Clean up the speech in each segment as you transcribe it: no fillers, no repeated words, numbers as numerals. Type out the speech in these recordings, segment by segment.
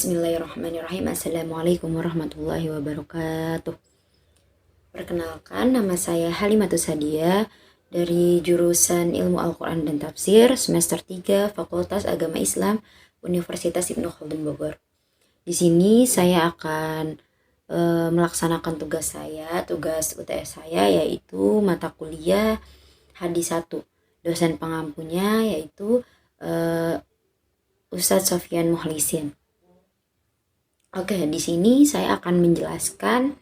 Bismillahirrahmanirrahim. Assalamualaikum warahmatullahi wabarakatuh. Perkenalkan, nama saya Halimatus Sadia dari jurusan Ilmu Al-Quran dan Tafsir semester 3 Fakultas Agama Islam Universitas Ibnu Khaldun Bogor. Di sini saya akan melaksanakan tugas UTS saya, yaitu mata kuliah Hadis 1. Dosen pengampunya yaitu Ustadz Sofyan Mukhlisin. Oke, di sini saya akan menjelaskan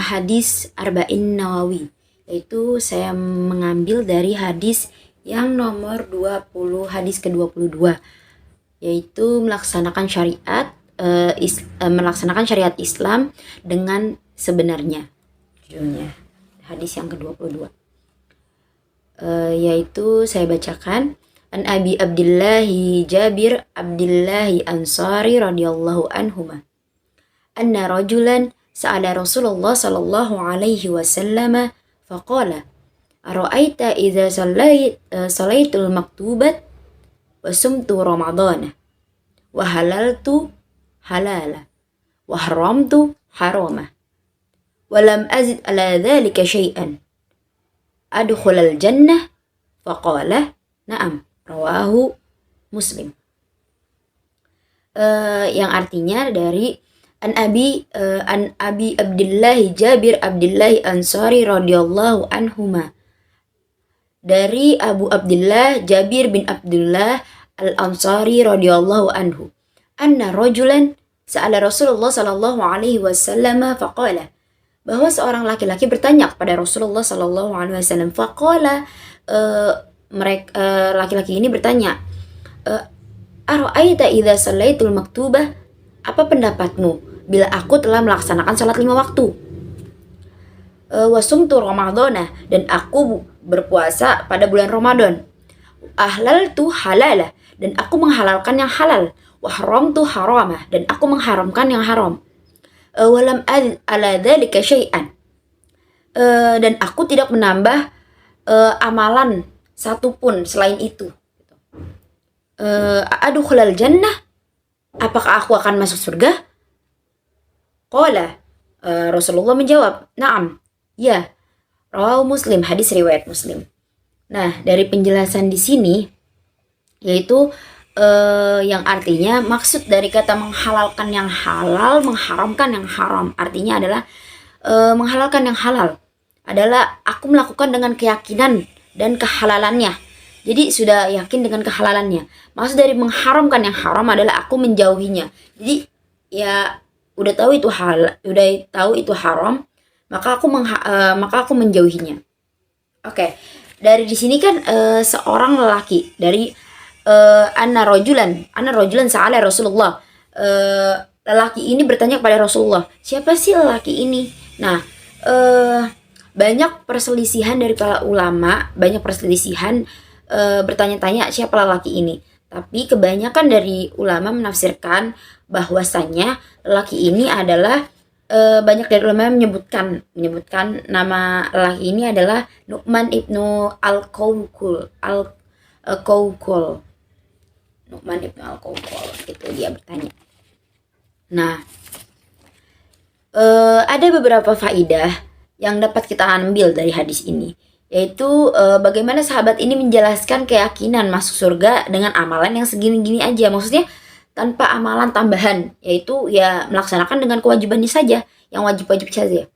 hadis Arba'in Nawawi, yaitu saya mengambil dari hadis yang nomor 20, hadis ke-22, yaitu melaksanakan syariat Islam dengan sebenarnya. Judulnya hadis yang ke-22. Yaitu saya bacakan. An Abi Abdillahi Jabir Abdillahi Ansari radhiyallahu anhuma anna rajulan sa'ala Rasulullah sallallahu alaihi wasallam faqala ara'aita idza salaitul maktubat wa sumtu ramadana wa halaltu halala wa haramtu harama wa lam azid ala dhalika syai'an adkhulal jannah faqala na'am. Rawahu Muslim. Yang artinya dari An Abi Abdillahi Jabir Abdillahi Ansari radhiyallahu anhuma, dari Abu Abdullah Jabir bin Abdullah Al-Ansari radhiyallahu anhu, anna rajulan sa'ala Rasulullah sallallahu alaihi wasallam faqala, bahwa seorang laki-laki bertanya kepada Rasulullah sallallahu alaihi wasallam. Faqala, laki-laki ini bertanya, ara'aita idza sallaitul maktubah, apa pendapatmu bila aku telah melaksanakan salat 5 waktu, wasumtu ramadhana, dan aku berpuasa pada bulan Ramadan, ahlaltu halala, dan aku menghalalkan yang halal, wa haramtu harama, dan aku mengharamkan yang haram, walam ala dzalika syai'an, dan aku tidak menambah amalan satupun selain itu. Adkhulal jannah, apakah aku akan masuk surga? Qala, Rasulullah menjawab, na'am, ya. Rawahu Muslim, hadis riwayat Muslim. Nah, dari penjelasan di sini, yaitu yang artinya maksud dari kata menghalalkan yang halal, mengharamkan yang haram, artinya adalah menghalalkan yang halal adalah aku melakukan dengan keyakinan dan kehalalannya. Jadi sudah yakin dengan kehalalannya. Maksud dari mengharamkan yang haram adalah aku menjauhinya. Jadi ya udah tahu itu haram, maka aku menjauhinya. Oke. Dari di sini kan seorang lelaki dari anna rajulan sa'ala Rasulullah. Lelaki ini bertanya kepada Rasulullah, siapa sih lelaki ini? Nah, banyak perselisihan dari para ulama, bertanya-tanya siapa lelaki ini. Tapi kebanyakan dari ulama menafsirkan bahwasannya lelaki ini adalah banyak dari ulama menyebutkan nama lelaki ini adalah Nu'man ibnu Al-Qawqal. Nu'man ibnu Al-Qawqal, itu dia bertanya. Nah, ada beberapa faidah yang dapat kita ambil dari hadis ini, yaitu bagaimana sahabat ini menjelaskan keyakinan masuk surga dengan amalan yang segini-gini aja, maksudnya tanpa amalan tambahan, yaitu ya melaksanakan dengan kewajibannya saja, yang wajib-wajib saja.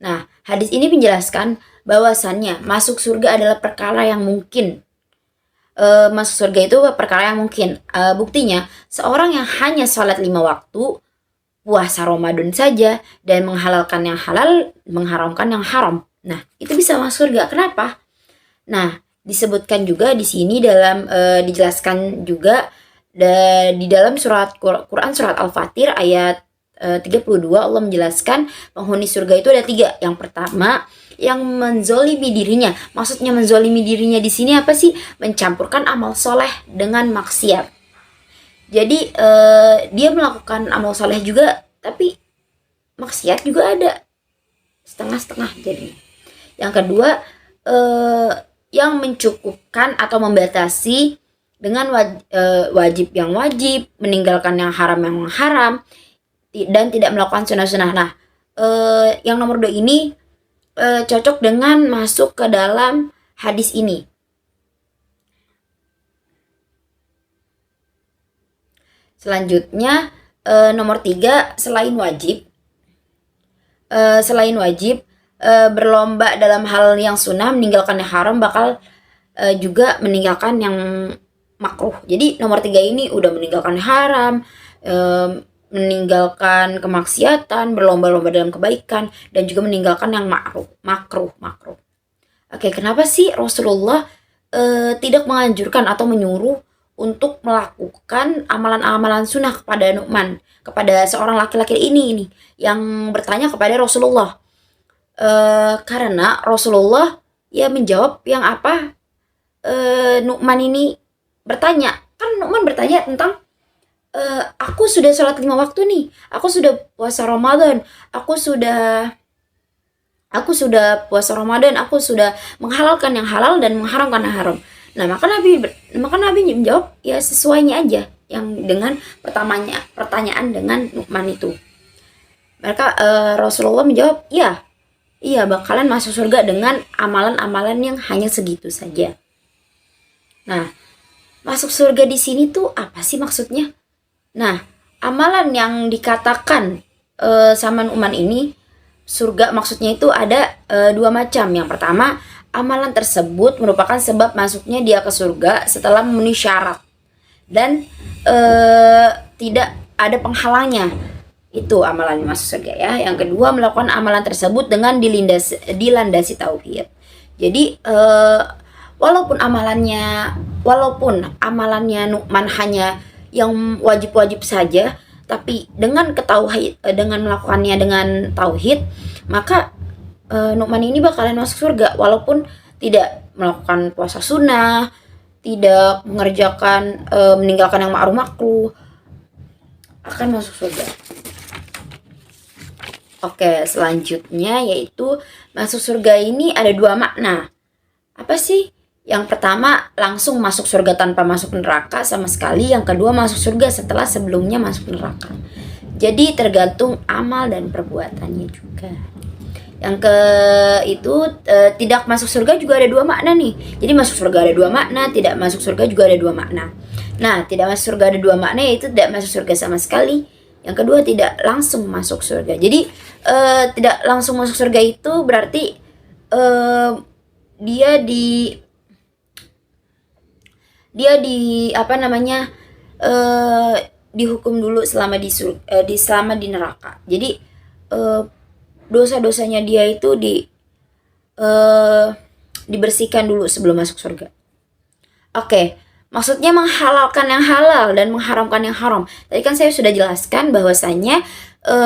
Nah, hadis ini menjelaskan bahwasannya masuk surga adalah perkara yang mungkin. Masuk surga itu perkara yang mungkin. Buktinya, seorang yang hanya sholat 5 waktu, puasa Ramadan saja, dan menghalalkan yang halal, mengharamkan yang haram, nah itu bisa masuk surga. Kenapa? Nah, disebutkan juga di sini dalam dijelaskan juga di dalam Quran surat Al-Fatir ayat 32, Allah menjelaskan penghuni surga itu ada 3. Yang pertama, yang menzolimi dirinya. Maksudnya menzolimi dirinya di sini apa sih? Mencampurkan amal soleh dengan maksiat. Jadi dia melakukan amal soleh juga, tapi maksiat juga ada, setengah-setengah jadinya. Yang kedua, yang mencukupkan atau membatasi dengan wajib yang wajib, meninggalkan yang haram, dan tidak melakukan sunnah-sunnah. Nah, yang nomor 2 ini cocok dengan masuk ke dalam hadis ini. Selanjutnya nomor 3, selain wajib berlomba dalam hal yang sunnah, meninggalkan yang haram bakal juga meninggalkan yang makruh. Jadi nomor 3 ini udah meninggalkan haram, meninggalkan kemaksiatan, berlomba-lomba dalam kebaikan, dan juga meninggalkan yang makruh. Oke, kenapa sih Rasulullah tidak menganjurkan atau menyuruh untuk melakukan amalan-amalan sunnah kepada Nu'man, kepada seorang laki-laki ini yang bertanya kepada Rasulullah? Karena Rasulullah ya menjawab yang apa Nu'man ini bertanya. Kan Nu'man bertanya tentang aku sudah sholat 5 waktu nih, aku sudah puasa Ramadan, aku sudah puasa Ramadan, aku sudah menghalalkan yang halal dan mengharamkan yang haram. Nah, maka Nabi menjawab ya sesuainya aja yang dengan pertanyaan dengan Nu'man itu. Rasulullah menjawab, iya bakalan masuk surga dengan amalan-amalan yang hanya segitu saja. Nah, masuk surga di sini tuh apa sih maksudnya? Nah, amalan yang dikatakan sama Nu'man ini surga maksudnya itu ada 2 macam. Yang pertama, amalan tersebut merupakan sebab masuknya dia ke surga setelah memenuhi syarat dan tidak ada penghalangnya. Itu amalannya masuk surga ya. Yang kedua, melakukan amalan tersebut dengan dilandasi tauhid. Jadi walaupun amalannya Nu'man hanya yang wajib-wajib saja, tapi dengan melakukannya dengan tauhid, maka Nu'man ini bakalan masuk surga walaupun tidak melakukan puasa sunnah, tidak meninggalkan yang makruh, akan masuk surga. Oke, selanjutnya yaitu masuk surga ini ada 2 makna. Apa sih? Yang pertama, langsung masuk surga tanpa masuk neraka sama sekali. Yang kedua, masuk surga setelah sebelumnya masuk neraka. Jadi tergantung amal dan perbuatannya juga. Yang tidak masuk surga juga ada 2 makna nih. Jadi masuk surga ada 2 makna, tidak masuk surga juga ada 2 makna. Nah, tidak masuk surga ada 2 makna, yaitu tidak masuk surga sama sekali. Yang kedua, tidak langsung masuk surga. Jadi tidak langsung masuk surga itu berarti dia dihukum dulu selama di neraka. Jadi dosa-dosanya dia itu dibersihkan dulu sebelum masuk surga. Oke, maksudnya menghalalkan yang halal dan mengharamkan yang haram. Tadi kan saya sudah jelaskan bahwasanya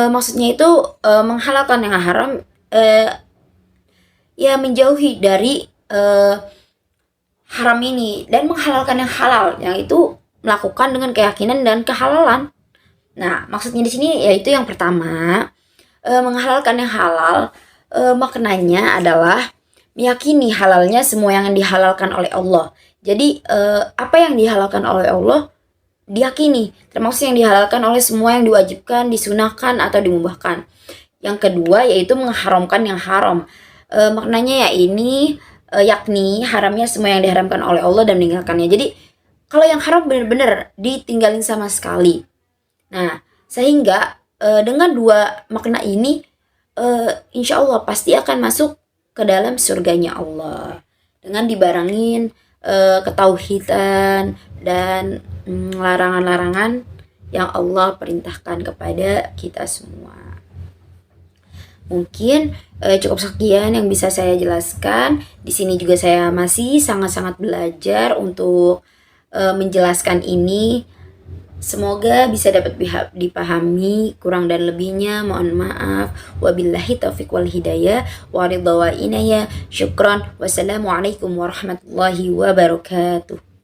maksudnya itu menghalalkan yang haram, ya menjauhi dari haram ini, dan menghalalkan yang halal, yang itu melakukan dengan keyakinan dan kehalalan. Nah, maksudnya di sini yaitu yang pertama, menghalalkan yang halal, maknanya adalah meyakini halalnya semua yang dihalalkan oleh Allah. Jadi apa yang dihalalkan oleh Allah diyakini, termasuk yang dihalalkan oleh semua yang diwajibkan, disunahkan atau dimubahkan. Yang kedua yaitu mengharamkan yang haram. Maknanya yakni haramnya semua yang diharamkan oleh Allah dan meninggalkannya. Jadi kalau yang haram benar-benar ditinggalin sama sekali. Nah, sehingga dengan 2 makna ini insya Allah pasti akan masuk ke dalam surganya Allah dengan dibarengin ketauhidan dan larangan-larangan yang Allah perintahkan kepada kita semua. Mungkin cukup sekian yang bisa saya jelaskan. Di sini juga saya masih sangat-sangat belajar untuk menjelaskan ini. Semoga bisa dapat dipahami. Kurang dan lebihnya mohon maaf. Wabillahi taufiq wal hidayah wa ridha wa inayah. Syukran. Wassalamualaikum warahmatullahi wabarakatuh.